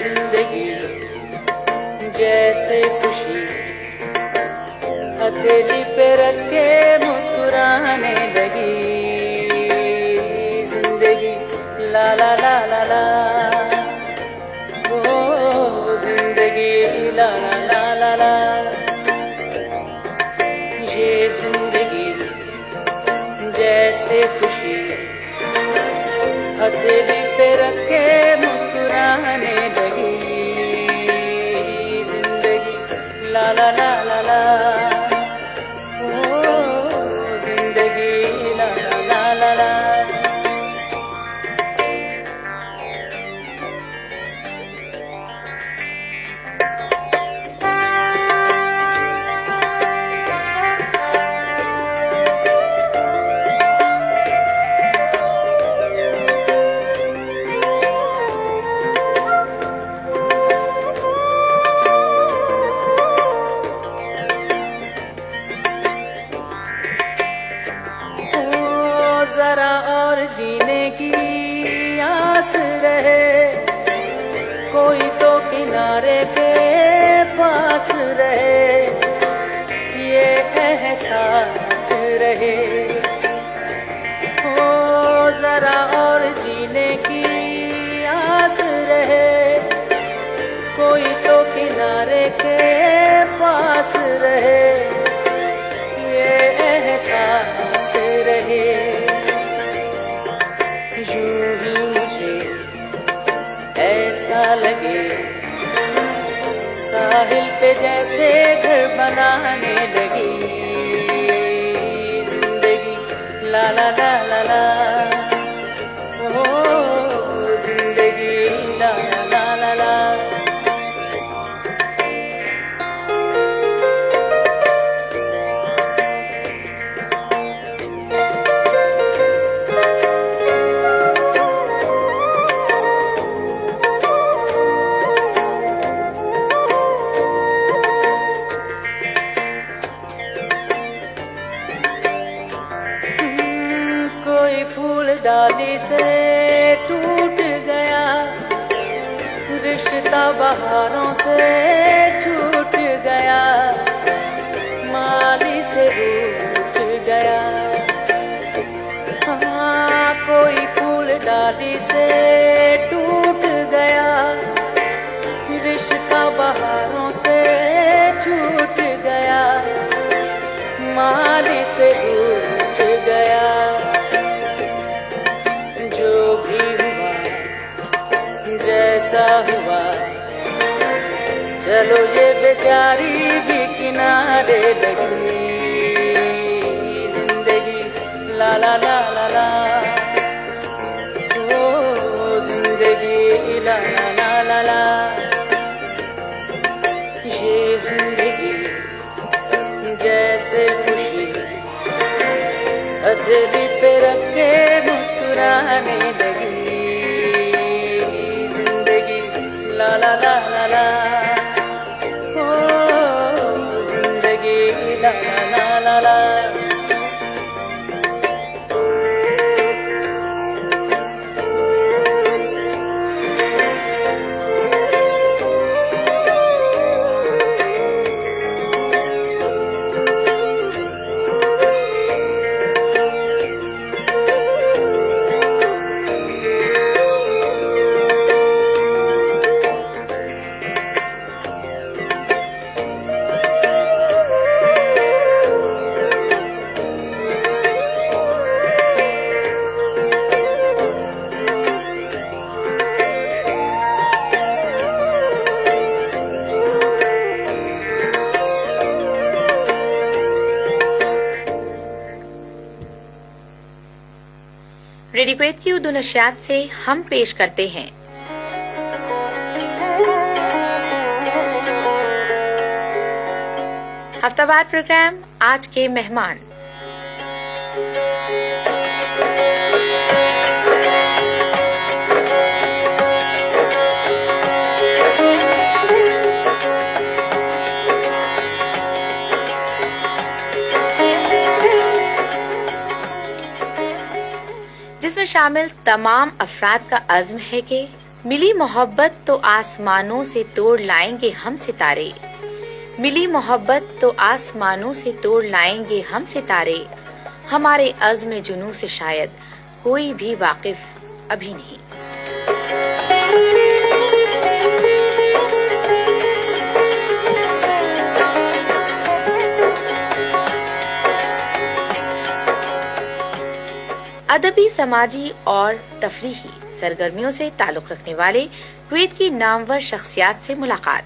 जिंदगी जैसे खुशी हथेली पे रख के मुस्कुराने लगी। जिंदगी ला ला ला ला ला, ओ जिंदगी ला ला ला ला ला। ये जिंदगी जैसे खुशी हथेली पे रख के मुस्कुराने लगी। जिंदगी ला ला ला ला ला, ओ जिंदगी ला ला ला ला ला। जरा और जीने की आस रहे, कोई तो किनारे के पास रहे, ये एहसास रहे। ओ जरा और जीने की आस रहे, कोई तो किनारे के पास रहे, ये एहसास रहे। यूं ही मुझे ऐसा लगे साहिल पे जैसे घर बनाने लगी। जिंदगी ला ला ला ला ला, ओ जिंदगी ला ला ला ला ला। फूल डाली से टूट गया, रिश्ता बहारों से छूट गया, माली से रूठ गया। हाँ, कोई फूल डाली से टूट गया, रिश्ता बहारों से छूट गया, माली से रूठ गया। जैसा हुआ चलो ये बेचारी भी किनारे लगी। जिंदगी ला ला ला ला ला, ओ जिंदगी ला ला ला ला ला। ये जिंदगी जैसे खुशी हथेली पे रख के मुस्कुराने लगी। ला ला ला ला ला, ओ जिंदगी ला ला ला ला ला। रेडिक्वेट की उर्दू नशियात से हम पेश करते हैं हफ्तावार प्रोग्राम आज के मेहमान। जिसमें शामिल तमाम अफराद का अज़्म है कि मिली मोहब्बत तो आसमानों से तोड़ लाएंगे हम सितारे, मिली मोहब्बत तो आसमानों से तोड़ लाएंगे हम सितारे, हमारे अज़्म जुनू से शायद कोई भी वाकिफ अभी नहीं। अदबी, समाजी और तफरीही सरगर्मियों से ताल्लुक़ रखने वाले कुवैत की नामवर शख्सियात से मुलाकात।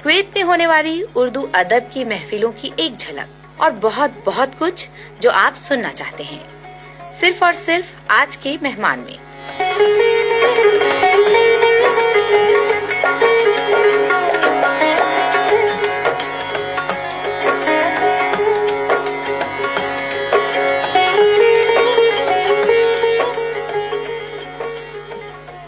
कुवैत में होने वाली उर्दू अदब की महफिलों की एक झलक और बहुत बहुत कुछ जो आप सुनना चाहते हैं, सिर्फ और सिर्फ आज के मेहमान में।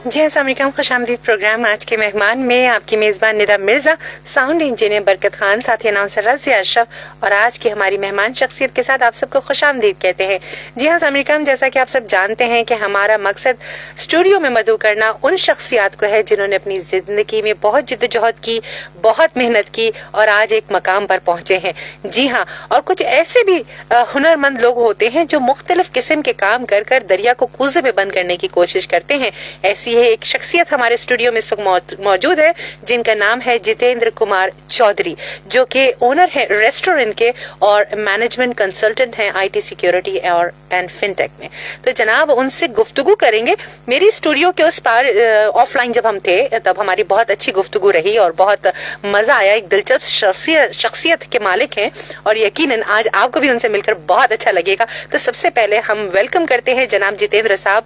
जी अस्सलाम, खुशामदीद प्रोग्राम आज के मेहमान में आपकी मेजबान निदा मिर्जा, साउंड इंजीनियर बरकत खान, साथी अनाउंसर रज़िया अशरफ और आज की हमारी मेहमान शख्सियत के साथ आप सबको खुशामदीद कहते हैं। जी हाँ अस्सलाम, जैसा कि आप सब जानते हैं कि हमारा मकसद स्टूडियो में मदऊ करना उन शख्सियात को है जिन्होंने अपनी जिंदगी में बहुत जिद्दोजहद की, बहुत मेहनत की और आज एक मकाम पर पहुंचे हैं। जी हाँ, और कुछ ऐसे भी हुनरमंद लोग होते हैं जो मुख्तलिफ किस्म के काम कर कर दरिया को कूजे में बंद करने की कोशिश करते हैं। ऐसी एक शख्सियत हमारे स्टूडियो में इस वक्त मौजूद है जिनका नाम है जितेंद्र कुमार चौधरी, जो कि ओनर है रेस्टोरेंट के और मैनेजमेंट कंसल्टेंट हैं आईटी सिक्योरिटी और एंड फिनटेक में। तो जनाब उनसे गुफ्तगू करेंगे। मेरी स्टूडियो के उस पार ऑफलाइन जब हम थे तब हमारी बहुत अच्छी गुफ्तगू रही और बहुत मजा आया। एक दिलचस्प शख्सियत के मालिक हैं और यकीनन आज आपको भी उनसे मिलकर बहुत अच्छा लगेगा। तो सबसे पहले हम वेलकम करते हैं जनाब जितेंद्र साहब।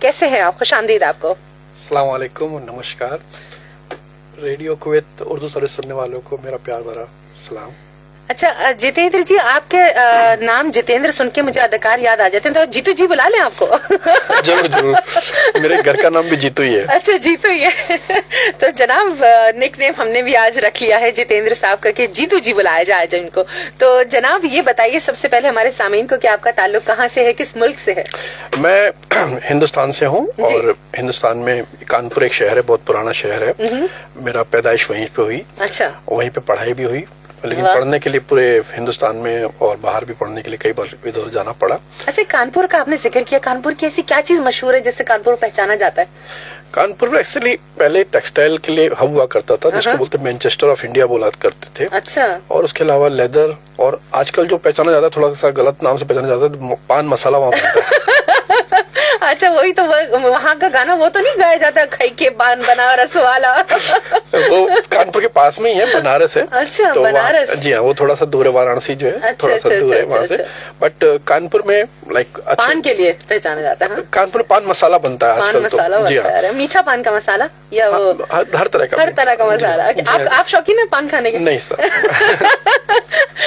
कैसे हैं आप? खुशामदीद आपको। अस्सलाम वालेकुम और नमस्कार। रेडियो कुवैत उर्दू सर्विस सुनने वालों को मेरा प्यार भरा सलाम। अच्छा जितेंद्र जी, आपके नाम जितेंद्र सुन के मुझे अदाकार याद आ जाते हैं, तो जीतू जी बुला लें आपको। जरूर जरूर, मेरे घर का नाम भी जीतू ही है। अच्छा, जीतू ही है। तो जनाब निक नेम हमने भी आज रख लिया है जितेंद्र साहब का कि जीतू जी बुलाया जाए इनको। तो जनाब ये बताइए सबसे पहले हमारे सामीन को कि आपका ताल्लुक कहाँ से है, किस मुल्क से है? मैं हिंदुस्तान से हूँ और हिंदुस्तान में कानपुर एक शहर है, बहुत पुराना शहर है। मेरा पैदाइश वहीं पे हुई। अच्छा। वहीं पे पढ़ाई भी हुई, लेकिन पढ़ने के लिए पूरे हिंदुस्तान में और बाहर भी पढ़ने के लिए कई बार इधर जाना पड़ा। अच्छा, कानपुर का आपने जिक्र किया, कानपुर की ऐसी क्या चीज मशहूर है जिससे कानपुर पहचाना जाता है? कानपुर एक्चुअली पहले टेक्सटाइल के लिए हब हुआ करता था, जिसको बोलते मैनचेस्टर ऑफ इंडिया बोला करते थे। अच्छा। और उसके अलावा लेदर, और आजकल जो पहचाना जाता है थोड़ा सा गलत नाम से पहचाना जाता है, पान मसाला वहाँ बनता है। अच्छा, वही तो वहाँ का गाना वो तो नहीं गाया जाता, खाई के पान बनारस वाला? वो कानपुर के पास में ही है, बनारस है। अच्छा, तो बनारस। जी हाँ, वो थोड़ा सा दूर है, वाराणसी जो है थोड़ा सा दूर है वहाँ से। बट कानपुर में लाइक पान के लिए पहचाना जाता है। कानपुर में पान मसाला बनता है आजकल। तो जी हाँ, मीठा पान का मसाला या वो हर तरह का मसाला। आप शौकीन है पान खाने के? नहीं सर।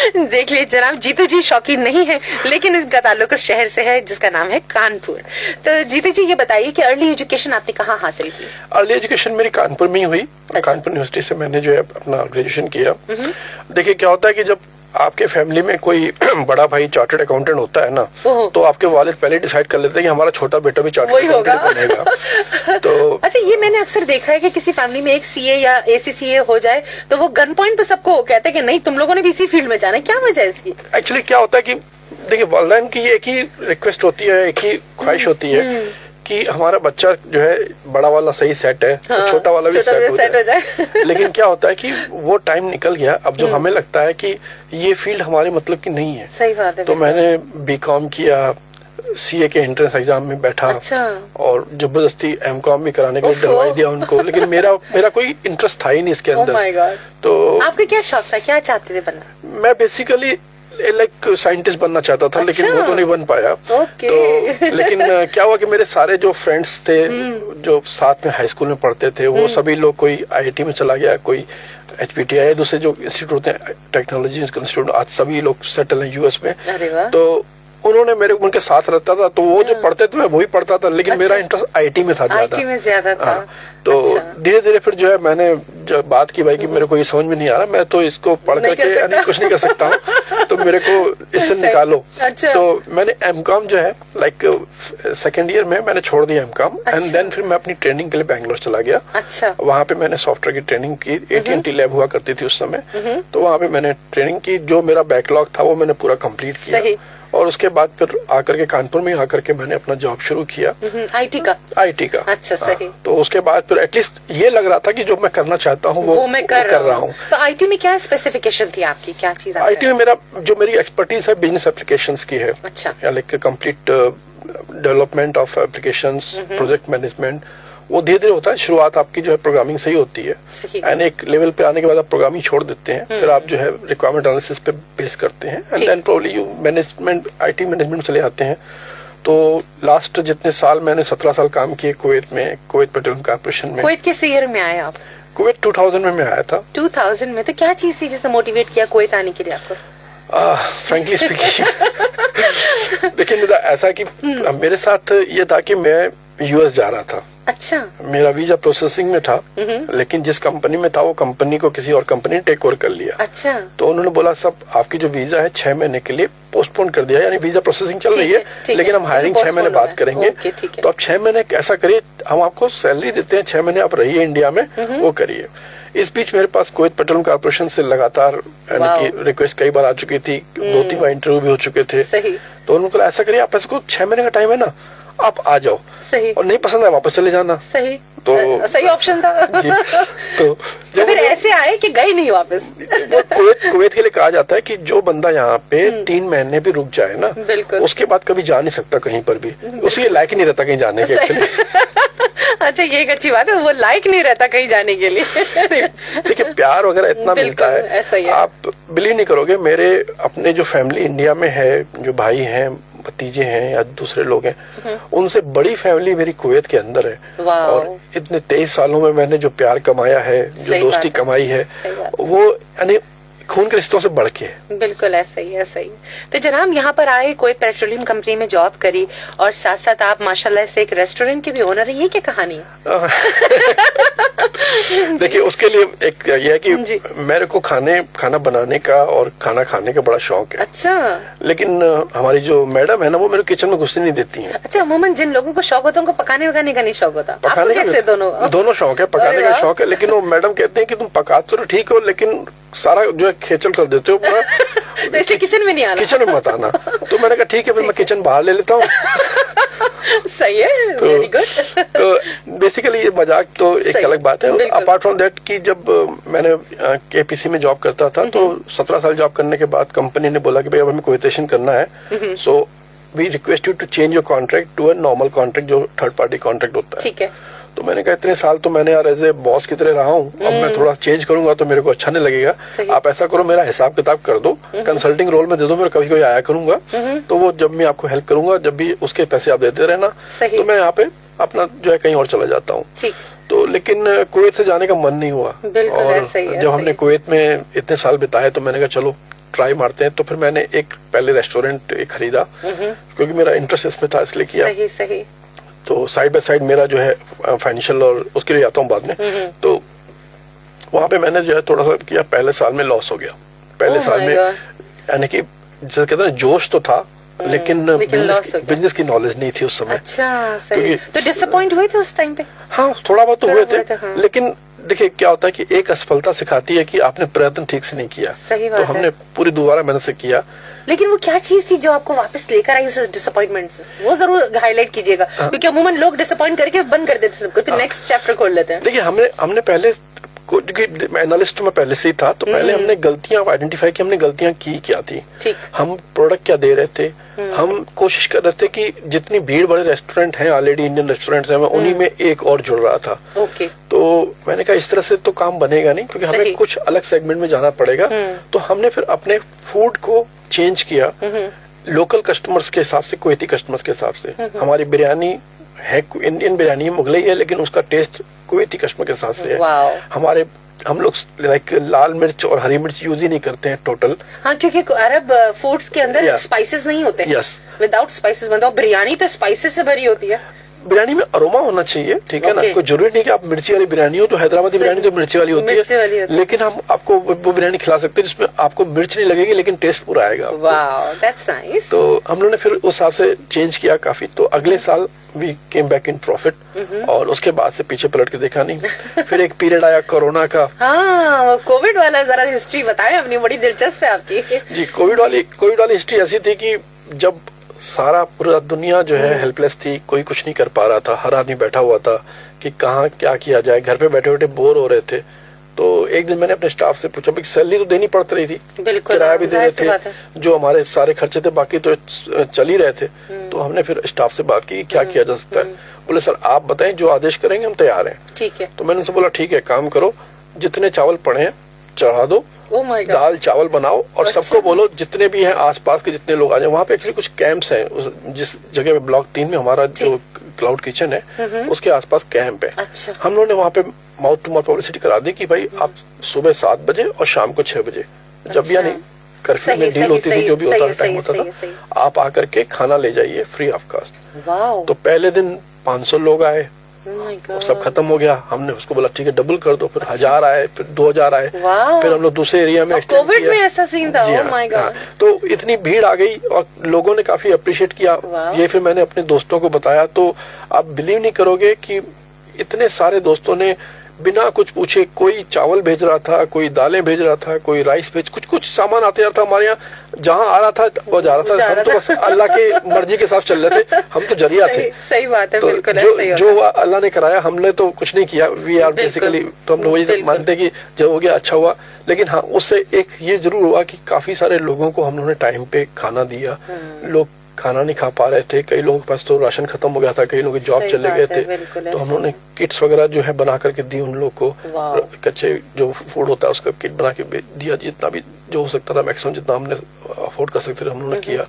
देख लीजिए जनाब, जीतू जी शौकीन नहीं है, लेकिन इसका ताल्लुक उस शहर से है जिसका नाम है कानपुर। तो जीतू जी ये बताइए कि अर्ली एजुकेशन आपने कहाँ हासिल की? अर्ली एजुकेशन मेरी कानपुर में ही हुई। अच्छा। कानपुर यूनिवर्सिटी से मैंने जो है अपना ग्रेजुएशन किया। देखिए क्या होता है कि जब आपके फैमिली में कोई बड़ा भाई चार्टर्ड अकाउंटेंट होता है ना, तो आपके वालिद पहले डिसाइड कर लेते हैं कि हमारा छोटा बेटा भी चार्टर्ड अकाउंटेंट बनेगा। तो अच्छा, ये मैंने अक्सर देखा है कि किसी फैमिली में एक सीए या एसीसीए हो जाए तो वो गन पॉइंट पे सबको कहते हैं कि नहीं तुम लोगों ने भी इसी फील्ड में जाना है। क्या वजह है इसकी? एक्चुअली क्या होता है कि देखिए वालिदैन की एक ही रिक्वेस्ट होती है, एक ही ख्वाहिश होती है कि हमारा बच्चा जो है बड़ा वाला सही सेट है, हाँ, तो छोटा वाला भी सेट हो जाए। लेकिन क्या होता है कि वो टाइम निकल गया। अब जो हमें लगता है कि ये फील्ड हमारे मतलब की नहीं है। सही बात है। तो मैंने बीकॉम किया, सीए के एंट्रेंस एग्जाम में बैठा। अच्छा। और जबरदस्ती एमकॉम भी कराने के लिए डरवाई दिया उनको, लेकिन मेरा कोई इंटरेस्ट था ही नहीं इसके अंदर। तो आपका क्या शौक था, क्या चाहते थे बनना? मैं बेसिकली लाइक साइंटिस्ट बनना चाहता था। अच्छा। लेकिन वो तो नहीं बन पाया। तो लेकिन क्या हुआ कि मेरे सारे जो फ्रेंड्स थे जो साथ में हाई स्कूल में पढ़ते थे, वो सभी लोग कोई आईआईटी में चला गया, कोई HPTI, दूसरे जो इंस्टीट्यूट हैं टेक्नोलॉजी इंस्टीट्यूट, आज सभी लोग सेटल हैं यूएस में। तो उन्होंने मेरे उनके साथ रहता था, तो वो जो पढ़ते थे मैं वही पढ़ता था, लेकिन मेरा इंटरेस्ट आईटी में था ज्यादा। आईटी में ज्यादा था। तो धीरे धीरे फिर जो है मैंने जब बात की भाई कि मेरे को ये समझ में नहीं आ रहा, मैं तो इसको पढ़ करके कुछ नहीं कर सकता हूँ, तो मेरे को इससे निकालो। तो मैंने एमकॉम जो है लाइक सेकेंड ईयर में मैंने छोड़ दिया एमकॉम, एंड देन फिर मैं अपनी ट्रेनिंग के लिए बैंगलोर चला गया। अच्छा। वहाँ पे मैंने सॉफ्टवेयर की ट्रेनिंग की, AT&T लैब हुआ करती थी उस समय, तो वहाँ पे मैंने ट्रेनिंग की, जो मेरा बैकलॉग था वो मैंने पूरा कंप्लीट किया। और उसके बाद फिर आकर के कानपुर में आकर के मैंने अपना जॉब शुरू किया आईटी का। अच्छा, सही। तो उसके बाद फिर एटलीस्ट ये लग रहा था कि जो मैं करना चाहता हूँ वो मैं कर रहा हूँ। तो आईटी में क्या स्पेसिफिकेशन थी आपकी, क्या चीज? आईटी में मेरी एक्सपर्टीज है बिजनेस एप्लीकेशंस की है। अच्छा। Like complete development of applications, project management, वो धीरे धीरे होता है। शुरुआत आपकी जो है प्रोग्रामिंग से ही होती है, एंड एक लेवल पे आने के बाद आप प्रोग्रामिंग छोड़ देते हैं, फिर आप जो है रिक्वायरमेंट एनालिसिस पे बेस करते हैं, and then probably you management, IT management चले आते हैं। तो लास्ट जितने साल मैंने 17 साल काम किए कुवैत में, कुवैत पेट्रोलियम कॉर्पोरेशन में। कुवैत किस ईयर में आए आप? कुवैत 2000 में मैं आया था। 2000 में? तो क्या चीज थी जिसने मोटिवेट किया कुवैत आने के लिए आपको? फ्रैंकली स्पीकिंग देखिए ऐसा कि मेरे साथ ये था कि मैं यूएस जा रहा था। अच्छा। मेरा वीजा प्रोसेसिंग में था, लेकिन जिस कंपनी में था वो कंपनी को किसी और कंपनी ने टेक ओवर कर लिया। अच्छा। तो उन्होंने बोला सब आपकी जो वीजा है 6 महीने के लिए पोस्टपोन कर दिया, यानी वीजा प्रोसेसिंग चल रही है लेकिन हम हायरिंग 6 महीने बाद करेंगे। तो आप 6 महीने ऐसा करिए, हम आपको सैलरी देते हैं, 6 महीने आप रहिए इंडिया में, वो करिए। इस बीच मेरे पास कुवैत पेट्रोलियम कॉर्पोरेशन से लगातार रिक्वेस्ट कई बार आ चुकी थी, 2-3 बार इंटरव्यू भी हो चुके थे। तो उन्होंने बोला ऐसा करिए, आप इसको 6 महीने का टाइम है ना, आप आ जाओ, सही, और नहीं पसंद है वापस चले जाना। सही। तो सही ऑप्शन था। तो फिर ऐसे आए कि गए नहीं वापस। कुवैत के लिए कहा जाता है कि जो बंदा यहाँ पे 3 महीने भी रुक जाए ना, उसके बाद कभी जा नहीं सकता कहीं पर भी, उसके लायक ही नहीं रहता कहीं जाने के। अच्छा, ये एक अच्छी बात है, वो लायक नहीं रहता कहीं जाने के लिए। देखिए प्यार वगैरह इतना मिलता है, आप बिलीव नहीं करोगे, मेरे अपने जो फैमिली इंडिया में है, जो भाई हैं, भतीजे हैं या दूसरे लोग हैं, उनसे बड़ी फैमिली मेरी कुवैत के अंदर है। और इतने 23 सालों में मैंने जो प्यार कमाया है, जो दोस्ती कमाई है, वो यानी खून के रिश्तों से बढ़ के। बिल्कुल ऐसा ही, ऐसा ही। तो जनाब यहाँ पर आए, कोई पेट्रोलियम कंपनी में जॉब करी, और साथ साथ आप माशाल्लाह से एक रेस्टोरेंट के भी ओनर है, ये क्या कहानी है? देखिए उसके लिए एक ये है कि मेरे को खाना बनाने का और खाना खाने का बड़ा शौक है। अच्छा। लेकिन हमारी जो मैडम है ना, वो मेरे किचन में घुसने नहीं देती है। अच्छा, अमूमन जिन लोगों को शौक होता है उनको पकाने वकाने का नहीं शौक होता। पकाने का दोनों शौक है, पकाने का शौक है, लेकिन वो मैडम कहते हैं कि तुम पकाते तो ठीक हो, लेकिन सारा जो है खेचल कर देते हो पूरा। तो इसलिए किचन में नहीं आना, किचन में मत आना। तो मैंने कहा ठीक है, फिर मैं किचन बाहर ले लेता हूँ। सही है, वेरी गुड। तो बेसिकली ये मजाक तो एक अलग बात है। अपार्ट फ्रॉम दैट कि जब मैंने KPC में जॉब करता था, तो 17 साल जॉब करने के बाद कंपनी ने बोला कि भाई अब हमें कोटेशन करना है, so we request you to change your contract to a normal contract, जो थर्ड पार्टी कॉन्ट्रैक्ट होता है। ठीक है। तो मैंने कहा इतने साल तो मैंने यार एज ए बॉस की तरह रहा हूँ, अब मैं थोड़ा चेंज करूंगा तो मेरे को अच्छा नहीं लगेगा। आप ऐसा करो, मेरा हिसाब किताब कर दो, कंसल्टिंग रोल में दे दो, मैं कभी कोई आया करूंगा, तो वो जब मैं आपको हेल्प करूंगा, जब भी उसके पैसे आप देते रहना, तो मैं यहाँ पे अपना जो है कहीं और चला जाता हूँ। तो लेकिन कुवैत से जाने का मन नहीं हुआ, और जब हमने कुवैत में इतने साल बिताए तो मैंने कहा चलो ट्राई मारते हैं। तो फिर मैंने एक पहले रेस्टोरेंट खरीदा, क्योंकि मेरा इंटरेस्ट इसमें था, इसलिए किया। सही सही। तो साइड बाय साइड मेरा जो है फाइनेंशियल, और उसके लिए आता हूँ बाद में। तो वहां पे मैंने जो है थोड़ा सा किया, पहले साल में लॉस हो गया। पहले साल में यानी कि जैसे कहते हैं जोश तो था, लेकिन बिजनेस की नॉलेज नहीं थी उस समय। अच्छा, सही। तो डिसअपॉइंट हुए थे उस टाइम पे? हाँ, थोड़ा बहुत तो हुए थे, लेकिन देखिए क्या होता है कि एक असफलता सिखाती है कि आपने प्रयत्न ठीक से नहीं किया। सही बात तो हमने पूरी दोबारा मेहनत से किया। लेकिन वो क्या चीज थी जो आपको वापस लेकर आई उस डिसअपॉइंटमेंट से? वो जरूर हाईलाइट कीजिएगा, क्योंकि अमूमन लोग डिसअपॉइंट करके बंद कर देते सबको, फिर नेक्स्ट चैप्टर खोल लेते हैं। देखिए हमने पहले, एनालिस्ट में पहले से ही था, तो पहले हमने गलतियां आइडेंटिफाई की, हमने गलतियां की क्या थी, हम प्रोडक्ट क्या दे रहे थे, हम कोशिश कर रहे थे कि जितनी भीड़ बड़े रेस्टोरेंट हैं, ऑलरेडी इंडियन रेस्टोरेंट्स हैं, उन्हीं में एक और जुड़ रहा था। तो मैंने कहा इस तरह से तो काम बनेगा नहीं, क्योंकि हमें कुछ अलग सेगमेंट में जाना पड़ेगा। तो हमने फिर अपने फूड को चेंज किया लोकल कस्टमर्स के हिसाब से, कुवैती कस्टमर्स के हिसाब से। हमारी बिरयानी है इंडियन बिरयानी, मुगलई है, लेकिन उसका टेस्ट कुवैती कस्टमर के हिसाब से है। हमारे हम लोग लाइक लाल मिर्च और हरी मिर्च यूज ही नहीं करते हैं टोटल। हाँ, क्योंकि अरब फूड्स के अंदर स्पाइसेस नहीं होते हैं। विदाउट स्पाइसेस बनता है। बिरयानी तो स्पाइसेस से भरी होती है। बिरयानी में अरोमा होना चाहिए, ठीक है ना, कोई जरूरी नहीं कि आप मिर्ची वाली बिरयानी हो, तो हैदराबादी बिरयानी तो मिर्ची वाली होती है, लेकिन हम आपको वो बिरयानी खिला सकते हैं जिसमें आपको मिर्च नहीं लगेगी लेकिन टेस्ट पूरा आएगा। Wow, that's nice. तो हम लोगों ने फिर उस हिसाब से चेंज किया काफी। तो अगले साल we came back in profit और उसके बाद से पीछे पलट के देखा नहीं। फिर एक पीरियड आया कोरोना का। हाँ, कोविड वाला जरा हिस्ट्री बताएं अपनी, बड़ी दिलचस्प है आपकी। जी, कोविड वाली हिस्ट्री ऐसी थी कि जब सारा पूरा दुनिया जो है हेल्पलेस थी, कोई कुछ नहीं कर पा रहा था, हर आदमी बैठा हुआ था कि कहाँ क्या किया जाए, घर पे बैठे बैठे बोर हो रहे थे। तो एक दिन मैंने अपने स्टाफ से पूछा, भाई सैलरी तो देनी पड़ रही थी, किराया भी दे रहे थे, जो हमारे सारे खर्चे थे बाकी तो चल ही रहे थे। तो हमने फिर स्टाफ से बात की क्या किया जा सकता है। बोले सर आप बताएं, जो आदेश करेंगे हम तैयार हैं। ठीक है। तो मैंने उनसे बोला ठीक है, काम करो, जितने चावल पड़े हैं चढ़ा दो, दाल चावल बनाओ और सबको बोलो जितने भी हैं आसपास के जितने लोग आ जाए। वहाँ पे एक्चुअली कुछ कैंप्स हैं, जिस जगह पे ब्लॉक 3 में हमारा जो क्लाउड किचन है उसके आसपास कैंप है। अच्छा। हम लोगों ने वहाँ पे माउथ टू माउथ पब्लिसिटी करा दी कि भाई आप सुबह 7 बजे और शाम को 6 बजे, जब भी यानी कर्फ्यू में डील होती थी, जो भी होता टाइम होता था, आप आकर के खाना ले जाइए फ्री ऑफ कास्ट। तो पहले दिन 500 लोग आए, सब खत्म हो गया। हमने उसको बोला ठीक है डबल कर दो, फिर 1000 आए, फिर 2000 आए, फिर हम लोग दूसरे एरिया में कोविड में ऐसा सीन था। Oh my God. तो इतनी भीड़ आ गई और लोगों ने काफी अप्रिशिएट किया ये। फिर मैंने अपने दोस्तों को बताया, तो आप बिलीव नहीं करोगे कि इतने सारे दोस्तों ने बिना कुछ पूछे, कोई चावल भेज रहा था, कोई दालें भेज रहा था, कोई राइस भेज, कुछ सामान आते जाता था हमारे यहाँ, जहाँ आ रहा था वो जा रहा था। हम तो बस अल्लाह के मर्जी के साथ चल रहे थे, हम तो जरिया थे। सही बात है, तो बिल्कुल जो अल्लाह ने कराया, हमने तो कुछ नहीं किया। वी आर बेसिकली, तो हम वही मानते कि जो हो गया अच्छा हुआ। लेकिन हाँ, उससे एक ये जरूर हुआ कि काफी सारे लोगों को हम लोगों ने टाइम पे खाना दिया। लोग खाना नहीं खा पा रहे थे, कई लोगों के पास तो राशन खत्म हो गया था, कई लोग जॉब चले गए थे, तो हम लोगों ने किट्स वगैरह जो है बना करके दी उन लोग को। कच्चे जो फूड होता है उसका किट बना के दिया, जितना भी जो हो सकता था मैक्सिमम जितना हमने अफोर्ड कर सकते थे हम लोगों ने किया।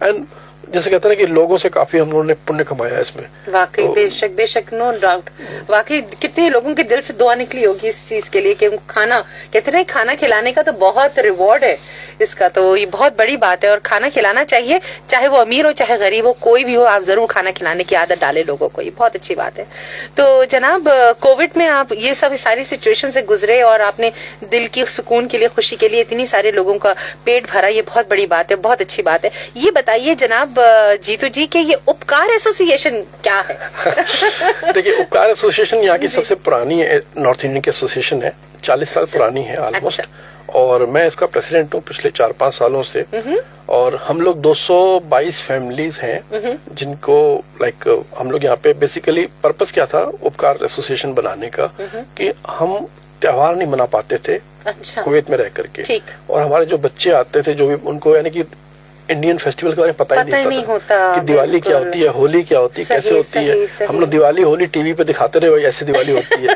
एंड जैसे कहते हैं ना कि लोगों से काफी हम लोगों ने पुण्य कमाया इसमें। वाकई तो, बेशक नो डाउट। वाकई कितने लोगों के दिल से दुआ निकली होगी इस चीज के लिए कि खाना, कहते हैं खाना खिलाने का तो बहुत रिवॉर्ड है इसका, तो ये बहुत बड़ी बात है। और खाना खिलाना चाहिए, चाहे वो अमीर हो चाहे गरीब हो, कोई भी हो, आप जरूर खाना खिलाने की आदत डाले लोगों को, ये बहुत अच्छी बात है। तो जनाब, कोविड में आप ये सब सारी सिचुएशन से गुजरे और आपने दिल की सुकून के लिए, खुशी के लिए इतनी सारे लोगों का पेट भरा, ये बहुत बड़ी बात है, बहुत अच्छी बात है। ये बताइए जनाब जीतू जी के ये उपकार एसोसिएशन क्या है? देखिए, उपकार एसोसिएशन यहाँ की सबसे पुरानी नॉर्थ इंडियन की एसोसिएशन है, 40 साल पुरानी है ऑलमोस्ट। और मैं इसका प्रेसिडेंट हूँ पिछले 4-5 सालों से। और हम लोग 222 फैमिलीज हैं जिनको लाइक हम लोग यहाँ पे बेसिकली पर्पस क्या था उपकार एसोसिएशन बनाने का, कि हम त्योहार नहीं मना पाते थे कुवैत में रह करके, और हमारे जो बच्चे आते थे जो भी, उनको यानी कि इंडियन फेस्टिवल के बारे में पता ही नहीं होता कि दिवाली क्या होती है, होली क्या होती है, कैसे होती है। हम लोग दिवाली होली टीवी पे दिखाते रहे, वही ऐसी दिवाली होती है,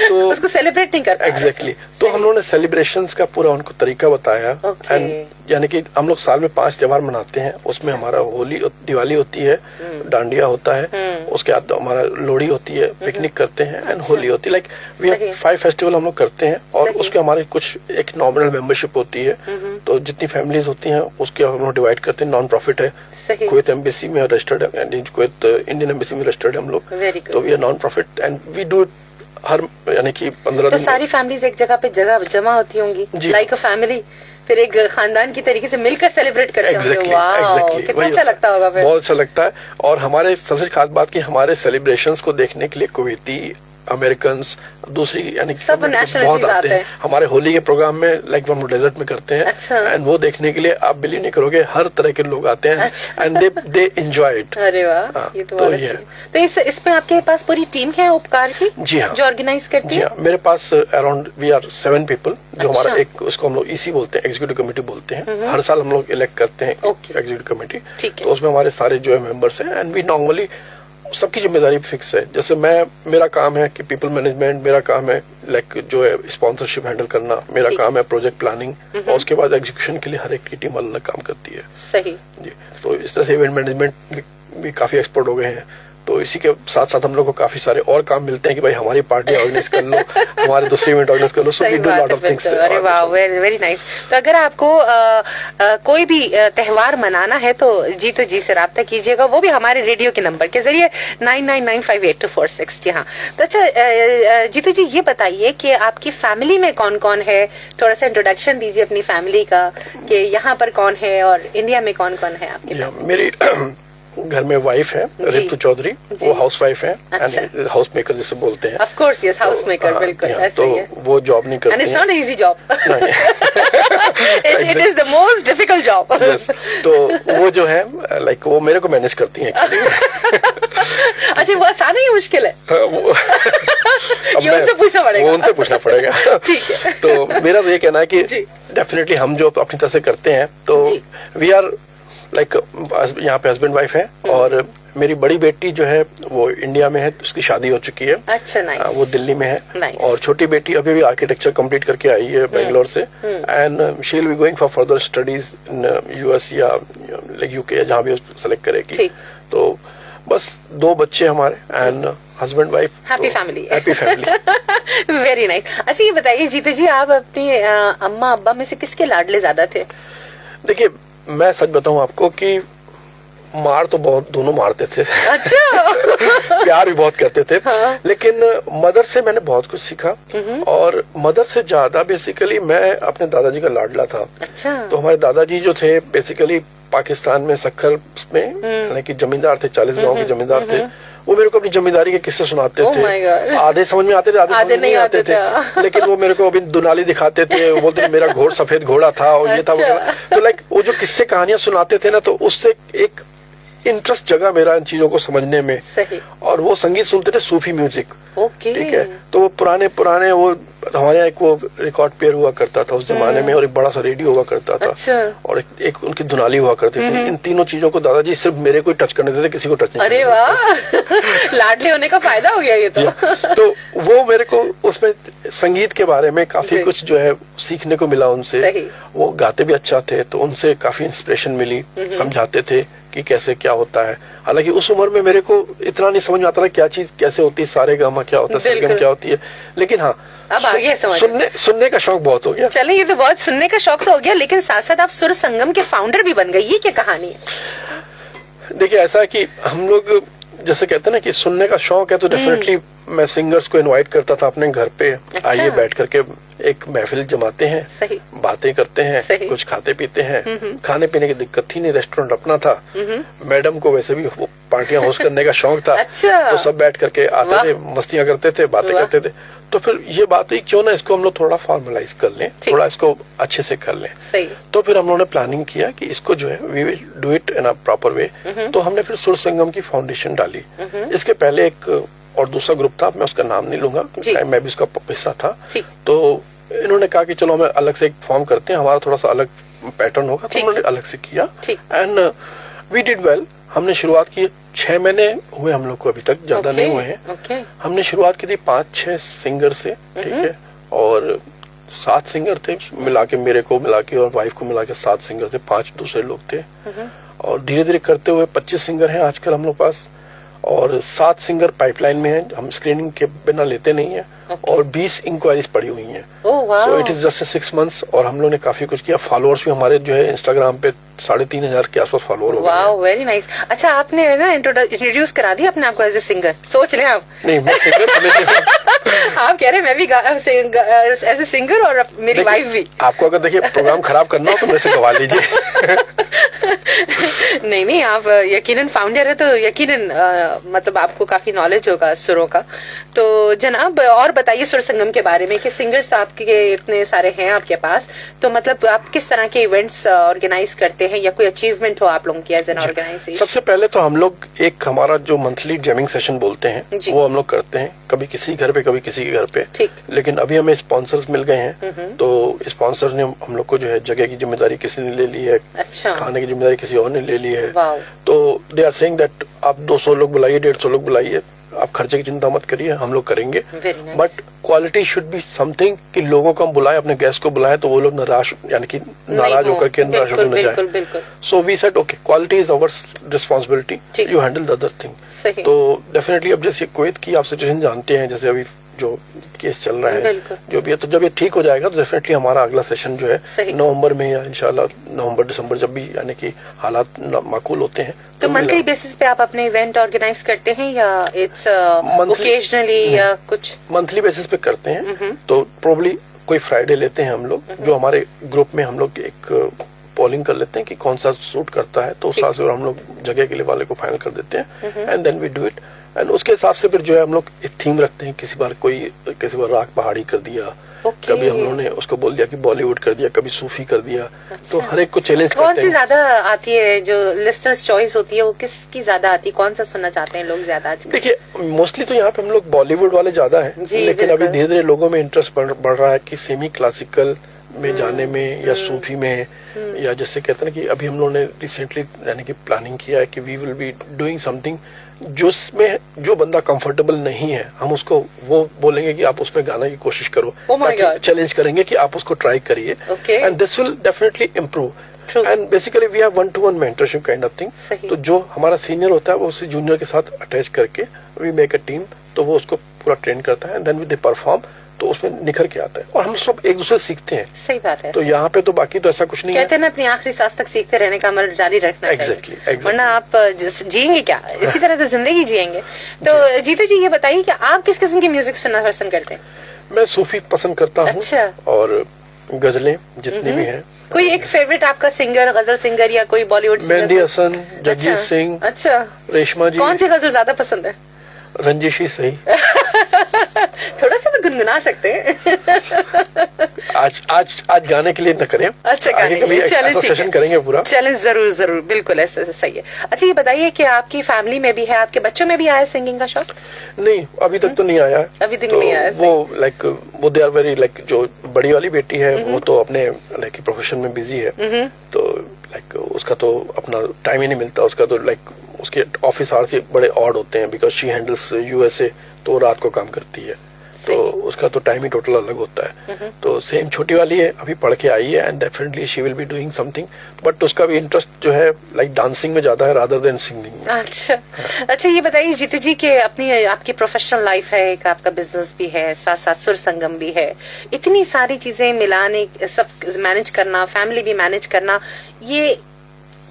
तो उसको सेलिब्रेट नहीं करते। एग्जैक्टली। तो हम लोगों ने सेलिब्रेशंस का पूरा उनको तरीका बताया। एंड यानी कि हम लोग साल में 5 त्योहार मनाते हैं, उसमें हमारा होली दिवाली होती है, डांडिया होता है, उसके बाद हमारा लोहड़ी होती है, पिकनिक करते हैं, एंड होली होती है। लाइक वी हैव 5 फेस्टिवल हम लोग करते हैं। और उसके हमारे कुछ एक नॉमिनल मेंबरशिप होती है, तो जितनी फैमिलीज होती हैं उसके हम लोग डिवाइड करते हैं। नॉन प्रॉफिट है, कुवैत एम्बेसी में रजिस्टर्ड है, कुवैत इंडियन एम्बेसी में रजिस्टर्ड है हम लोग, तो we are non profit and we do हर यानी कि 15 दिन। सारी फैमिलीज एक जगह पे जमा होती होंगी, लाइक अ फैमिली, फिर एक खानदान की तरीके से मिलकर सेलिब्रेट करते होंगे। वाओ, कितना अच्छा लगता होगा फिर। बहुत अच्छा लगता है। और हमारे सबसे खास बात कि हमारे सेलिब्रेशंस को देखने के लिए कुवैती, अमेरिकन्स, दूसरी यानी सब बहुत आते हैं हमारे होली के प्रोग्राम में। लाइक हम डेजर्ट में करते हैं, एंड वो देखने के लिए आप बिलीव नहीं करोगे हर तरह के लोग आते हैं, एंड दे एंजॉय इट। अरे वाह, ये तो बहुत अच्छा है। तो इसमें आपके पास पूरी टीम है उपकार की? जी हाँ, जो ऑर्गेनाइज करती है? जी हाँ, मेरे पास अराउंड वी आर 7 पीपल, जो हमारा एक उसको हम लोग ईसी बोलते हैं, एग्जीक्यूटिव कमेटी बोलते हैं। हर साल हम लोग इलेक्ट करते हैं एग्जीक्यूटिव कमेटी, तो उसमें हमारे सारे जो है मेंबर्स हैं, एंड वी नॉर्मली सबकी जिम्मेदारी फिक्स है। जैसे मेरा काम है कि पीपल मैनेजमेंट, मेरा काम है लाइक जो है स्पॉन्सरशिप हैंडल करना, मेरा काम है प्रोजेक्ट प्लानिंग, और उसके बाद एग्जीक्यूशन के लिए हर एक की टीम अलग काम करती है। सही जी। तो इस तरह से इवेंट मैनेजमेंट भी काफी एक्सपर्ट हो गए हैं, तो इसी के साथ साथ हम लोग को काफी सारे और काम मिलते हैं कि भाई हमारी पार्टी ऑर्गेनाइज कर लो, हमारे दूसरे इवेंट ऑर्गेनाइज कर लो, so we do lot of things. अरे वाह, वेरी नाइस। तो अगर आपको कोई भी त्योहार मनाना है तो जीतू जी से राब्ता कीजिएगा, वो भी हमारे रेडियो के नंबर के जरिए 99958246। हाँ, तो अच्छा जीतू जी ये बताइए कि आपकी फैमिली में कौन कौन है, थोड़ा सा इंट्रोडक्शन दीजिए अपनी फैमिली का कि यहाँ पर कौन है और इंडिया में कौन कौन है आपके। मेरी घर में वाइफ है रितु चौधरी, वो हाउस वाइफ है, हाउस मेकर जिसे बोलते हैं। Of course yes, house maker, बिल्कुल ऐसे ही है। तो वो जॉब नहीं करती हैं। And it's not easy job, it is the most difficult job. तो वो जो है लाइक वो मेरे को मैनेज करती हैं। अच्छा, वो आसान है या मुश्किल है? ये उनसे पूछना पड़ेगा। वो उनसे पूछना पड़ेगा। ठीक है। तो मेरा तो ये कहना है कि डेफिनेटली हम जो अपनी तरफ से करते हैं तो वी आर लाइक यहाँ पे हस्बैंड वाइफ है, और मेरी बड़ी बेटी जो है वो इंडिया में है, उसकी शादी हो चुकी है। अच्छा, नाइस। वो दिल्ली में है। nice. और छोटी बेटी अभी भी आर्किटेक्चर कंप्लीट करके आई है बेंगलोर से, and she will be going for further studies in US या लाइक यूके, जहाँ भी सेलेक्ट करेगी। तो बस 2 बच्चे हमारे and husband wife, happy family. Happy family. Very nice. अच्छा ये बताइए जीतू जी, आप अपनी अम्मा अब्बा में से किसके लाडले ज्यादा थे? देखिए मैं सच बताऊं आपको कि मार तो बहुत दोनों मारते थे। अच्छा। प्यार भी बहुत करते थे। हाँ। लेकिन मदर से मैंने बहुत कुछ सीखा, और मदर से ज्यादा बेसिकली मैं अपने दादाजी का लाडला था। अच्छा। तो हमारे दादाजी जो थे बेसिकली पाकिस्तान में सक्खर में यानी कि जमींदार थे, 40 गांव के जमींदार थे। वो मेरे को अपनी जमींदारी के किस्से सुनाते थे। आधे समझ में आते थे, आधे समझ नहीं आते थे। लेकिन वो मेरे को अभी दुनाली दिखाते थे, वो बोलते थे मेरा घोड़ सफेद घोड़ा था और ये था वो। तो लाइक वो जो किस्से कहानियां सुनाते थे ना, तो उससे एक इंटरेस्ट जगा मेरा इन चीजों को समझने में। सही। और वो संगीत सुनते थे, सूफी म्यूजिक। ओके। ठीक है। तो वो पुराने वो हमारे यहाँ एक वो रिकॉर्ड प्लेयर हुआ करता था उस जमाने में, और एक बड़ा सा रेडियो हुआ करता था। अच्छा। और एक उनकी धुनाली हुआ करती थी। इन तीनों चीजों को दादाजी सिर्फ मेरे को ही टच करने देते, किसी को टच नहीं। अरे वाह, लाडले होने का फायदा हो गया ये तो। तो वो मेरे को उसमें संगीत के बारे में काफी कुछ जो है सीखने को मिला उनसे। सही। वो गाते भी अच्छा थे, तो उनसे काफी इंस्पिरेशन मिली। समझाते थे कि कैसे क्या होता है। हालांकि उस उम्र में मेरे को इतना नहीं समझ में आता था क्या चीज कैसे होती है, सारे गामा क्या होता है, सरगम क्या होती है। लेकिन हाँ, अब आगे सुनने का शौक बहुत हो गया। चले, ये तो बहुत सुनने का शौक तो हो गया, लेकिन साथ साथ आप सुर संगम के फाउंडर भी बन गए, ये क्या कहानी है? देखिए ऐसा है कि हम लोग जैसे कहते हैं ना कि सुनने का शौक है, तो डेफिनेटली मैं सिंगर्स को इनवाइट करता था अपने घर पे। अच्छा। आइए बैठ करके एक महफिल जमाते हैं। सही। बातें करते हैं। सही। कुछ खाते पीते हैं। खाने पीने की दिक्कत थी नहीं, रेस्टोरेंट अपना था। मैडम को वैसे भी वो पार्टियां होस्ट करने का शौक था। अच्छा। तो सब बैठ करके आते थे, मस्तियां करते थे, बातें करते थे। तो फिर ये बात हुई क्यों ना इसको हम लोग थोड़ा फॉर्मलाइज कर लें, थोड़ा इसको अच्छे से कर लें। सही। तो फिर हम लोगों ने प्लानिंग किया कि इसको जो है we will do it in a proper way. तो हमने फिर सुर संगम की फाउंडेशन डाली। इसके पहले एक और दूसरा ग्रुप था, मैं उसका नाम नहीं लूंगा, मैं भी उसका हिस्सा था। तो इन्होंने कहा कि चलो हमें अलग से एक फॉर्म करते हैं, हमारा थोड़ा सा अलग पैटर्न होगा। तो उन्होंने अलग से किया एंड वी डिड वेल। हमने शुरुआत की, 6 महीने हुए हम लोग को, अभी तक ज्यादा नहीं हुए हैं। हमने शुरुआत की थी 5-6 सिंगर से। ठीक है। और 7 सिंगर थे मिला के, मेरे को मिला के और वाइफ को मिला के 7 सिंगर थे, 5 दूसरे लोग थे। और धीरे धीरे करते हुए 25 सिंगर हैं आजकल हम लोग पास, और 7 सिंगर पाइपलाइन में हैं, हम स्क्रीनिंग के बिना लेते नहीं है। और 20 इंक्वायरीज पड़ी हुई हैं। So it is just 6 months, और हम लोग ने काफी कुछ किया। फॉलोअर्स भी हमारे जो है इंस्टाग्राम पे 3,500 के आसपास फॉलोअर हो गए। वाह, वेरी नाइस। अच्छा, आपने ना इंट्रोड्यूस करा दिया अपने आपको एज ए सिंगर, सोच लें आप। नहीं, मैं सिंगर आप कह रहे हैं मैं भी एज ए सिंगर, और मेरी वाइफ भी। आपको अगर देखिए प्रोग्राम खराब करना हो तो मेरे से गवा लीजिए। नहीं, आप यकीनन फाउंडर है तो यकीनन मतलब आपको काफी नॉलेज होगा सुरों का। तो जनाब और बताइए सुर संगम के बारे में कि सिंगर्स तो आपके इतने सारे हैं आपके पास, तो मतलब आप किस तरह के इवेंट्स ऑर्गेनाइज करते हैं, या कोई अचीवमेंट हो आप लोगों की एज एन ऑर्गेनाइजेशन? सबसे पहले तो हम लोग एक हमारा जो मंथली जैमिंग सेशन बोलते हैं वो हम लोग करते हैं, कभी किसी घर पे कभी किसी के घर पे। ठीक। लेकिन अभी हमें स्पॉन्सर्स मिल गए हैं, तो स्पॉन्सर ने हम लोग को जो है जगह की जिम्मेदारी किसी ने ले ली है। अच्छा। खाने की जिम्मेदारी किसी और ने ले ली है। तो दे आर सेइंग दैट आप 200 लोग बुलाइए, 150 लोग बुलाइए, आप खर्चे की चिंता मत करिए, हम लोग करेंगे, nice. But quality should be something कि लोगों को हम बुलाए, अपने गेस्ट को बुलाए तो वो लोग निराश यानी कि नाराज होकर के निराश होकर न जाए। So we said okay, quality is our responsibility, you handle the other thing. तो डेफिनेटली अब जैसे कुवैत की आप सिचुएशन जानते हैं, जैसे अभी जो केस चल रहा है जो भी है, तो जब ये ठीक हो जाएगा तो डेफिनेटली हमारा अगला सेशन जो है नवंबर में या इंशाल्लाह नवंबर दिसंबर, जब भी यानी कि हालात माकूल होते हैं। तो मंथली बेसिस पे आप अपने इवेंट ऑर्गेनाइज करते हैं या इट्स ओकेजनली या कुछ? मंथली बेसिस पे करते हैं, तो प्रोबली कोई फ्राइडे लेते हैं हम लोग, जो हमारे ग्रुप में हम लोग एक पोलिंग कर लेते हैं कि कौन सा सूट करता है, तो उस हिसाब से हम लोग जगह के लिए वाले को फाइनल कर देते हैं and then we do it. And उसके हिसाब से फिर जो है हम लोग एक थीम रखते हैं, किसी बार राग पहाड़ी कर दिया, कभी हम लोगों ने उसको बोल दिया कि बॉलीवुड कर दिया, कभी सूफी कर दिया। अच्छा। तो हर एक को चैलेंज करते हैं। कौन सी ज्यादा आती है, जो लिस्टर्स चॉइस होती है वो किसकी ज्यादा आती है, कौन सा सुनना चाहते हैं लोग ज्यादा आजकल? देखिए मोस्टली तो यहाँ पे हम लोग बॉलीवुड वाले ज्यादा है, लेकिन अभी धीरे धीरे लोगों में इंटरेस्ट बढ़ रहा है कि सेमी क्लासिकल में जाने में या सूफी में, या जैसे कहते हैं कि अभी हम लोगों ने रिसेंटली यानी कि प्लानिंग किया है कि we will be doing something जिसमें जो बंदा कंफर्टेबल नहीं है हम उसको वो बोलेंगे कि आप उसमें गाने की कोशिश करो, ताकि चैलेंज करेंगे कि आप उसको ट्राई करिए, and this will definitely improve. And basically we have 1-to-1 mentorship kind of thing. तो जो हमारा सीनियर होता है वो उसी जूनियर के साथ अटैच करके वी मेक अ टीम, तो वो उसको पूरा ट्रेन करता है and then we they perform, तो उसमें निखर के आता है और हम सब एक दूसरे से सीखते हैं। सही बात है। तो यहाँ पे तो बाकी तो ऐसा कुछ नहीं कहते हैं ना, अपनी आखिरी सांस तक सीखते रहने का अमल जारी रखना चाहिए। वरना आप जिएंगे क्या, इसी तरह तो जिंदगी जिएंगे। तो जीतू जी ये बताइए कि आप किस किस्म की म्यूजिक सुनना पसंद करते हैं? मैं सूफी पसंद करता हूँ। अच्छा। और गजलें जितनी भी हैं। कोई एक फेवरेट आपका सिंगर, गजल सिंगर या कोई बॉलीवुड सिंगर? मेहंदी हसन, जगजीत सिंह। अच्छा। रेशमा जी। कौन सी गजल ज्यादा पसंद है? रंजिश ही सही। थोड़ा सा तो गुनगुना सकते हैं। आज गाने के लिए न करें। अच्छा, आगे कभी ऐसा सेशन करेंगे पूरा। चलें, जरूर बिल्कुल ऐसे सही है। अच्छा ये बताइए कि आपकी फैमिली में भी है, आपके बच्चों में भी आया सिंगिंग का शौक? नहीं, अभी तक तो नहीं आया। अभी तक नहीं आया। वो दे आर वेरी जो बड़ी वाली बेटी है वो तो अपने प्रोफेशन में बिजी है, तो उसका तो अपना टाइम ही नहीं मिलता। उसका तो उसके ऑफिस आवर्स ही बड़े ऑड होते हैं, बिकॉज शी हैंडल्स यूएसए, तो रात को काम करती है, तो उसका तो टाइम ही टोटल अलग होता है। तो सेम छोटी वाली है, अभी पढ़ के आई है and definitely she will be doing something, but उसका भी इंटरेस्ट जो है डांसिंग में ज्यादा है रादर देन सिंगिंग। अच्छा ये बताइए जीतू जी के आपकी प्रोफेशनल लाइफ है, एक आपका बिजनेस भी है, साथ साथ सुर संगम भी है, इतनी सारी चीजें मिलाने, सब मैनेज करना, फैमिली भी मैनेज करना, ये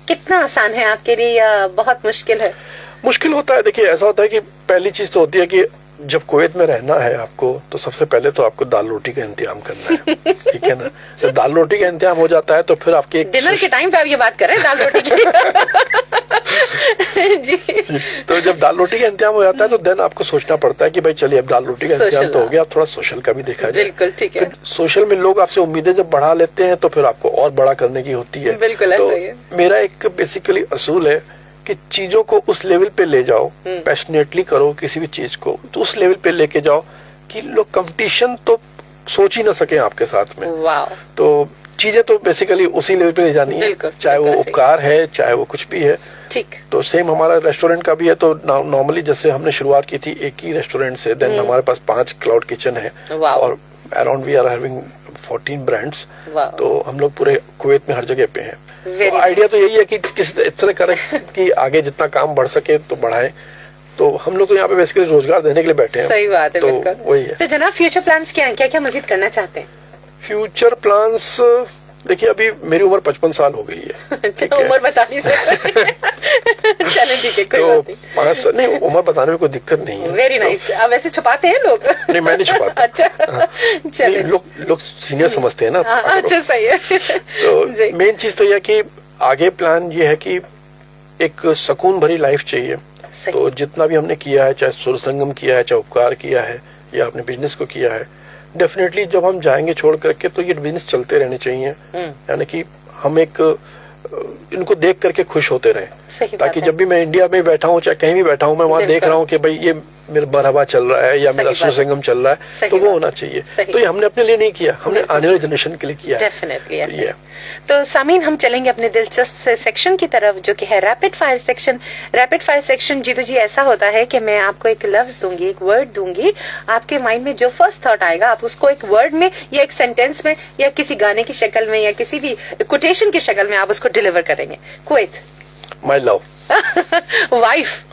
कितना आसान है आपके लिए या बहुत मुश्किल है? मुश्किल होता है। देखिए ऐसा होता है कि पहली चीज तो होती है कि जब कुवैत में रहना है आपको, तो सबसे पहले तो आपको दाल रोटी का इंतजाम करना है। ठीक है ना? जब दाल रोटी का इंतजाम हो जाता है तो फिर आपके डिनर के टाइम पे आप ये बात कर रहे हैं दाल रोटी की। जी। तो जब दाल रोटी का इंतजाम हो जाता है तो देन आपको सोचना पड़ता है कि भाई चलिए अब दाल रोटी का इंतजाम तो हो गया, थोड़ा सोशल का भी देखा जाए। बिल्कुल ठीक है। फिर सोशल में लोग आपसे उम्मीदें जब बढ़ा लेते हैं तो फिर आपको और बड़ा करने की होती है। बिल्कुल तो मेरा एक बेसिकली असूल है कि चीजों को उस लेवल पे ले जाओ, पैशनेटली करो किसी भी चीज को, तो उस लेवल पे लेके जाओ कि लोग कंपटीशन तो सोच ही ना सके आपके साथ में। तो चीजें तो बेसिकली उसी लेवल पे ले जानी है, चाहे वो उपकार है चाहे वो कुछ भी है। ठीक। तो सेम हमारा रेस्टोरेंट का भी है। तो नॉर्मली जैसे हमने शुरुआत की थी एक ही रेस्टोरेंट से, देन हमारे पास 5 क्लाउड किचन है और around we are having 14 brands. तो हम लोग पूरे कुवैत में हर जगह पे हैं। तो आइडिया तो यही है कि किस तरह करें कि आगे जितना काम बढ़ सके तो बढ़ाएं। तो हम लोग तो यहाँ पे बेसिकली रोजगार देने के लिए बैठे हैं। सही बात है। तो वही है। तो जनाब फ्यूचर प्लान्स क्या हैं, क्या क्या मजीद करना चाहते हैं? फ्यूचर प्लान्स देखिए अभी मेरी उम्र 55 साल हो गई है। अच्छा, उम्र बताने से चलें ठीक है, कोई बात नहीं। 5 साल नहीं, उम्र बताने में कोई दिक्कत नहीं है। Very nice. अब वैसे छुपाते हैं लोग? नहीं, मैं नहीं छुपाता। अच्छा चलिए, लोग सीनियर समझते हैं ना। अच्छा सही है। तो मेन चीज तो यह कि आगे प्लान ये है कि एक सुकून भरी लाइफ चाहिए। तो जितना भी हमने किया है, चाहे सुर संगम किया है, चाहे उपकार किया है या अपने बिजनेस को किया है, डेफिनेटली जब हम जाएंगे छोड़ करके तो ये बिजनेस चलते रहने चाहिए। यानी कि हम एक इनको देख करके खुश होते रहे, ताकि जब भी मैं इंडिया में बैठा हूँ चाहे कहीं भी बैठा हूँ, मैं वहाँ देख रहा हूँ कि भाई ये मेरा मरहबा चल रहा है या मेरा सुसंगम चल रहा है, तो वो होना चाहिए। तो ये हमने अपने लिए नहीं किया, हमने आने वाली जनरेशन के लिए किया। डेफिनेटली। तो सामीन, हम चलेंगे अपने दिलचस्प से सेक्शन की तरफ, जो कि है rapid fire section. Rapid fire section Jitu ji ऐसा होता है कि मैं आपको एक लफ्ज दूंगी, एक वर्ड दूंगी, आपके माइंड में जो फर्स्ट थॉट आएगा आप उसको एक वर्ड में या एक सेंटेंस में या किसी गाने की शक्ल में या किसी भी कोटेशन की शक्ल में आप उसको डिलीवर करेंगे। कुवैत। My love. वाइफ।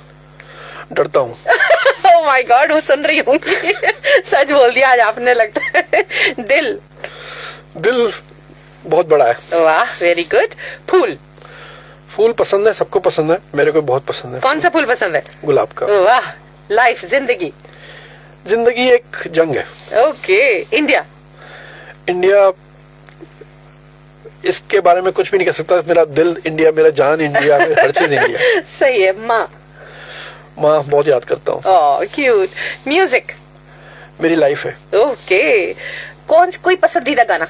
डरता हूँ। ओह माय गॉड, वो सुन रही होंगी। सच बोल दिया आज आपने, लगता है। दिल। दिल बहुत बड़ा है। वाह, वेरी गुड। फूल। फूल पसंद है, सबको पसंद है, मेरे को बहुत पसंद है। कौन सा फूल पसंद है? गुलाब का। वाह। लाइफ, जिंदगी। जिंदगी एक जंग है। ओके। इंडिया। इंडिया, इसके बारे में कुछ भी नहीं कह सकता। मेरा दिल इंडिया, मेरा जान इंडिया, हर चीज इंडिया। सही है। माँ। माँ बहुत याद करता हूँ। ओह क्यूट। म्यूजिक। मेरी लाइफ है। ओके। कोई पसंदीदा गाना?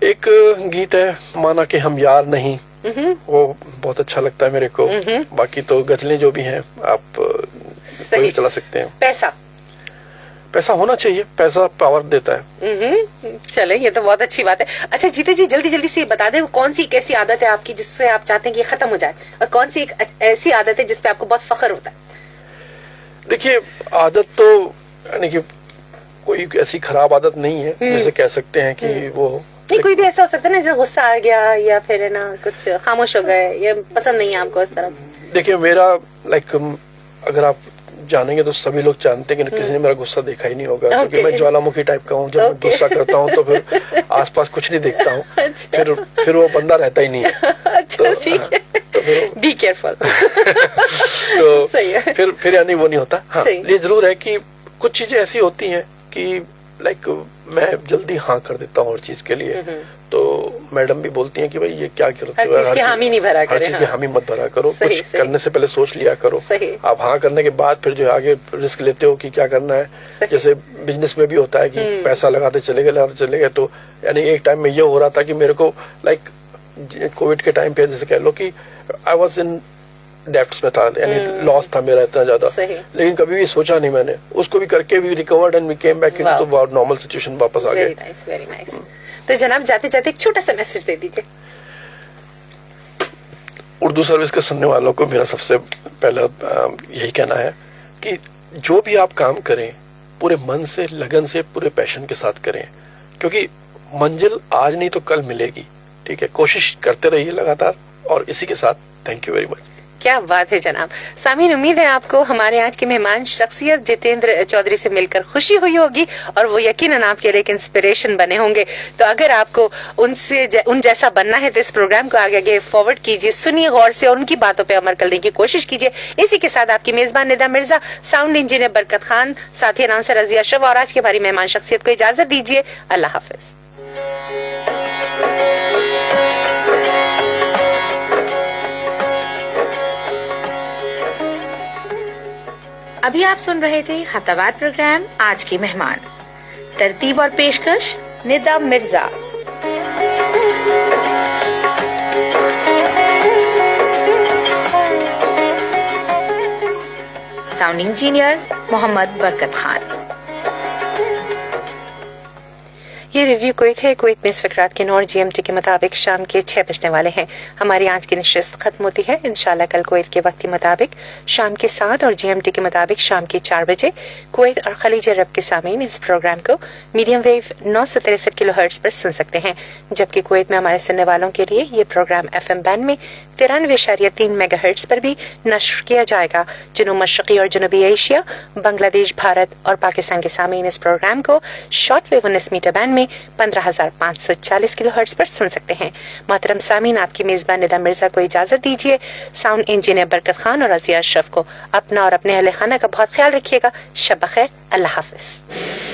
एक गीत है, माना कि हम यार नहीं, वो बहुत अच्छा लगता है मेरे को। बाकी तो गजलें जो भी हैं आप कोई भी चला सकते हैं। पैसा। पैसा होना चाहिए, पैसा पावर देता है। चले, ये तो बहुत अच्छी बात है। अच्छा जीतू जी, जल्दी जल्दी से बता दें, कौन सी एक ऐसी आदत है आपकी जिससे आप चाहते हैं कि ये खत्म हो जाए, और कौन सी एक ऐसी आदत है जिसपे आपको बहुत फख्र होता है? देखिए, आदत तो यानी कि कोई ऐसी खराब आदत नहीं है जिसे कह सकते हैं कि वो नहीं, कोई भी ऐसा हो सकता है ना, जैसे गुस्सा आ गया या फिर है ना कुछ खामोश हो गए, ये पसंद नहीं है आपको इस तरह? देखिए, मेरा अगर आप जानेंगे तो सभी लोग जानते हैं कि किसी ने मेरा गुस्सा देखा ही नहीं होगा, क्योंकि मैं ज्वालामुखी टाइप का हूँ। जब मैं गुस्सा करता हूँ तो फिर आसपास कुछ नहीं देखता हूँ। फिर वो बंदा रहता ही नहीं है। अच्छा, ठीक है। तो फिर बी केयरफुल। तो फिर यानी वो नहीं होता। हाँ, ये जरूर है कि कुछ चीजें ऐसी होती हैं कि मैं जल्दी हाँ कर देता हूँ हर चीज के लिए। तो मैडम भी बोलती हैं कि भाई ये क्या करते हो, हर चीज की हामी नहीं भरा करो, हर चीज की हामी मत भरा करो, कुछ करने से पहले सोच लिया करो। आप हाँ करने के बाद फिर जो आगे रिस्क लेते हो कि क्या करना है। जैसे बिजनेस में भी होता है कि पैसा लगाते चले गए। तो यानी एक टाइम में ये हो रहा था कि मेरे को कोविड के टाइम पे जैसे कह लो कि आई वॉज इन डेप्ट्स में था, यानी लॉस था मेरा इतना ज्यादा, लेकिन कभी भी सोचा नहीं मैंने, उसको भी करके भी recovered and we came back into normal situation, वापस आ गए। Very nice. तो जनाब, जाते जाते एक छोटा सा मैसेज दे दीजिए। उर्दू सर्विस के सुनने वालों को मेरा सबसे पहला यही कहना है कि जो भी आप काम करें पूरे मन से, लगन से, पूरे पैशन के साथ करें, क्योंकि मंजिल आज नहीं तो कल मिलेगी। ठीक है, कोशिश करते रहिए लगातार। और इसी के साथ थैंक यू वेरी मच। क्या बात है जनाब। सामीन, उम्मीद है आपको हमारे आज के मेहमान शख्सियत जितेंद्र चौधरी से मिलकर खुशी हुई होगी और वो यकीनन आपके लिए एक इंस्पिरेशन बने होंगे। तो अगर आपको उन जैसा बनना है तो इस प्रोग्राम को आगे फॉरवर्ड कीजिए, सुनिए गौर से और उनकी बातों पे अमल करने की कोशिश कीजिए। इसी के साथ आपकी मेजबान निदा मिर्जा, साउंड इंजीनियर बरकत खान, साथी अनाउंसर रजिया अशरफ और आज के हमारी मेहमान शख्सियत को इजाजत दीजिए। अल्लाह हाफिज। अभी आप सुन रहे थे हफ्तावार प्रोग्राम आज की मेहमान। तरतीब और पेशकश निदा मिर्जा। साउंड इंजीनियर मोहम्मद बरकत खान। ये रेडियो कुवैत है। कुवैत में इस वक्त रात के 9 GMT के मुताबिक शाम के 6 बजने वाले हैं। हमारी आज की नशिस्त खत्म होती है इंशाल्लाह कल कुवैत के वक्त के मुताबिक शाम के 7 और GMT के मुताबिक शाम के 4 बजे कुवैत और खलीज अरब के सामीन इस प्रोग्राम को मीडियम वेव 963 किलोहर्ट्ज पर सुन सकते हैं, जबकि कुवैत में हमारे सुनने वालों के लिए ये प्रोग्राम FM बैंड में 93.3 मेगाहर्ट्ज पर भी नश्र किया जाएगा। जुनूब मशरकी और जनूबी एशिया, बांग्लादेश, भारत और पाकिस्तान के सामीन इस प्रोग्राम को शॉर्ट वेव 19 मीटर बैंड में 15,540 किलोहर्ट्ज पर सुन सकते हैं। मोहतरम सामीन, आपकी मेजबान निदा मिर्जा को इजाजत दीजिए। साउंड इंजीनियर बरकत खान और रजिया अशरफ को अपना और अपने अहले खाना का बहुत ख्याल रखिएगा। शब बखैर। अल्लाह हाफिज।